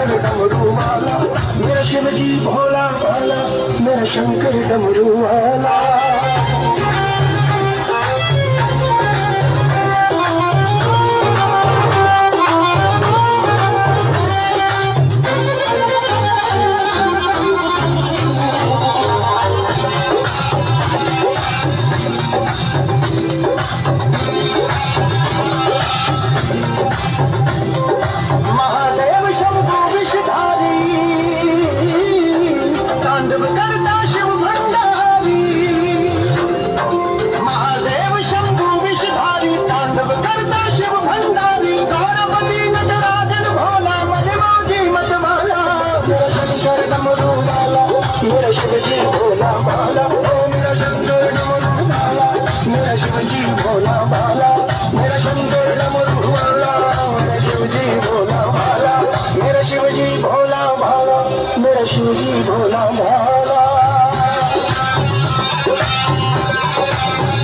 शंकर डमरू वाला, मेरा शिव जी भोला भाला, मेरा शंकर डमरू वाला। मेरा शिवजी भोला भाला, ओ मेरा शंकर डमरू वाला, मेरा शिवजी भोला भाला, मेरा शंकर डमरू वाला, मेरा शिवजी भोला भाला, मेरा शिवजी भोला भाला, मेरा शिवजी भोला भाला।